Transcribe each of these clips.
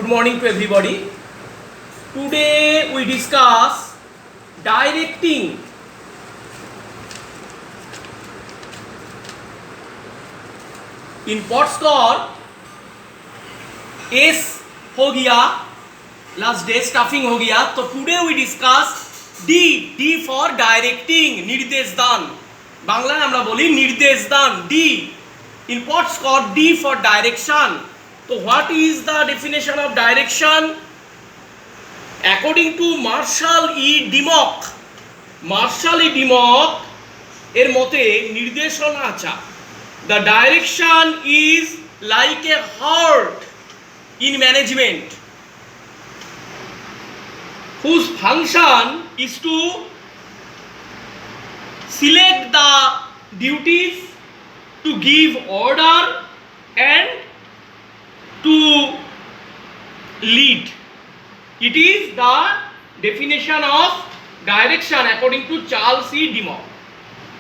Good morning to everybody. Today we discuss directing. In POTSCOR S हो गया, last day staffing हो गया, तो today we discuss D for directing, निर्देश दान। बांग्लाয় আমরা বলি निर्देश दान, D. In POTSCOR D for direction. So what is the definition of direction? According to Marshall E. Dimmock, এর মতে নির্দেশনা আছে, the direction is like a heart in management whose function is to select the duties, to give order and to lead. It is the definition of direction according to Charles E. Dimmock.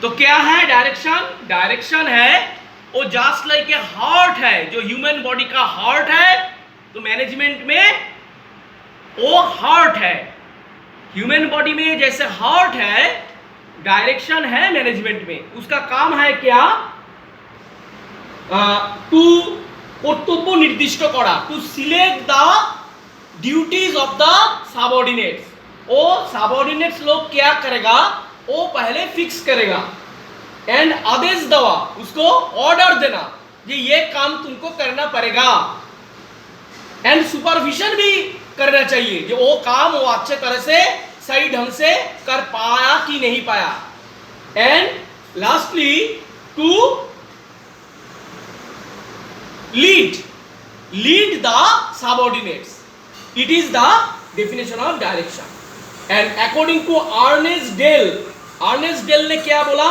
तो क्या है direction? Direction है वो just like a heart है, जो human body का heart है, तो मैनेजमेंट में वो हार्ट है। ह्यूमन बॉडी में जैसे हार्ट है, डायरेक्शन है मैनेजमेंट में। उसका काम है क्या? टू কর্তব্য নির্দিষ্ট করা, to select the duties of the subordinates. वो सबऑर्डिनेट्स लोग क्या करेगा, वो पहले फिक्स करेगा, एंड आदेश देवा, उसको ऑर्डर देना कि ये काम तुमको करना पड़ेगा, एंड सुपरविजन भी करना चाहिए कि वो काम वो अच्छे तरह से सही ढंग से कर पाया कि नहीं पाया, and lastly to lead the subordinates. It is the definition of direction. And according to Ernest Dale ने क्या बोला?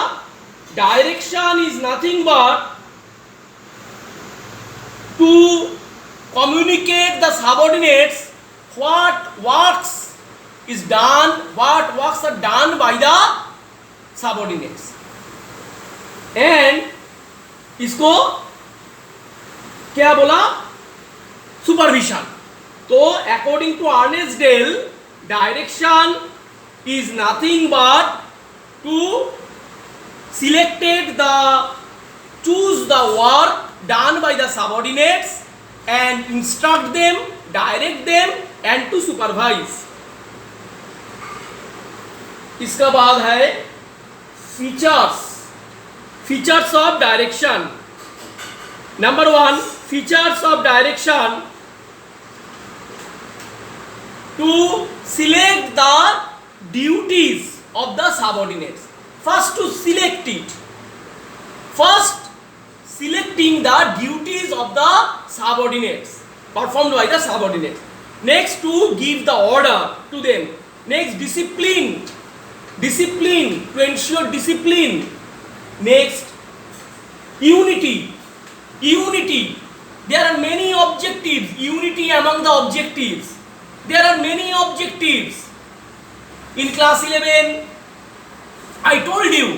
Direction is nothing but to communicate the subordinates what works are done by the subordinates. And इसको क्या बोला? Supervision. तो according to Ernest Dale, direction is nothing but to selected choose the work done by the subordinates and instruct them, direct them and to supervise. इसका बाद है features of direction. Number 1, features of direction: to select the duties of the subordinates. First to select it. First selecting the duties of the subordinates performed by the subordinates. Next to give the order to them. Next discipline to ensure discipline. Next unity. There are many objectives. Unity among the objectives. There are many objectives. In class 11, I told you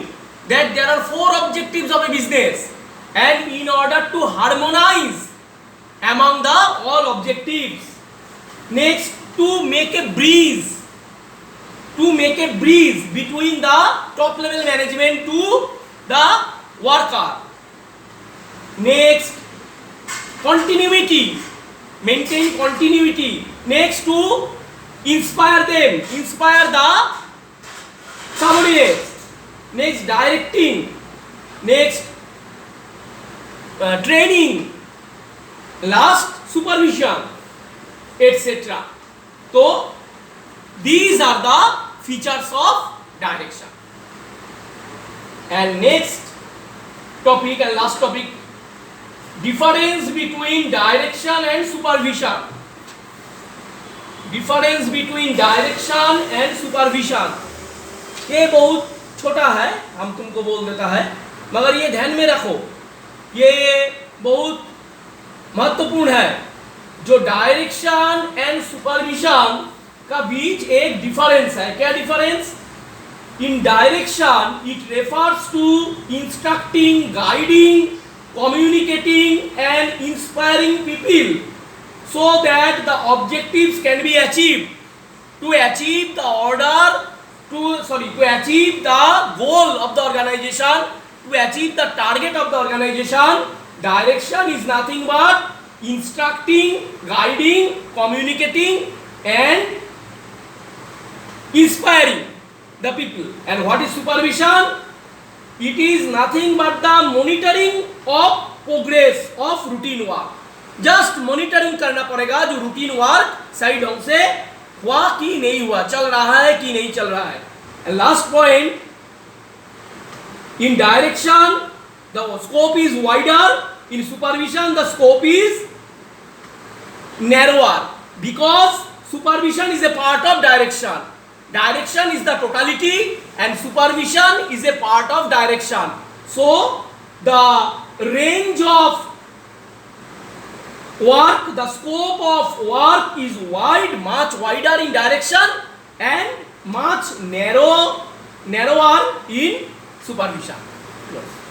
that there are 4 objectives of a business, and in order to harmonize among the all objectives, next to make a breeze between the top level management to the worker. Next, maintain continuity. Next, to inspire the subordinates. Next, directing. Next, training. Last, supervision, etc. So these are the features of direction. And next topic and last topic, difference between direction and supervision. ये बहुत छोटा है, हम तुमको बोल देता है, मगर ये ध्यान में रखो, ये बहुत महत्वपूर्ण है। जो डायरेक्शन एंड सुपरविजन का बीच एक डिफरेंस है। क्या difference? In direction it refers to instructing, guiding, communicating and inspiring people. so that the objectives can be achieved. To achieve the order, to achieve the goal of the organization, to achieve the target of the organization, direction is nothing but instructing, guiding, communicating and inspiring the people. And what is supervision? It is nothing but the monitoring of progress of routine work. Just monitoring करना पड़ेगा जो routine work सही ढंग से हुआ कि नहीं हुआ, चल रहा है कि नहीं चल रहा है. And last point, in direction the scope is wider, in supervision the scope is narrower, because supervision is a part of direction. Direction is the totality and supervision is a part of direction. So the range of work, the scope of work is wide, much wider in direction and much narrower in supervision. Yes.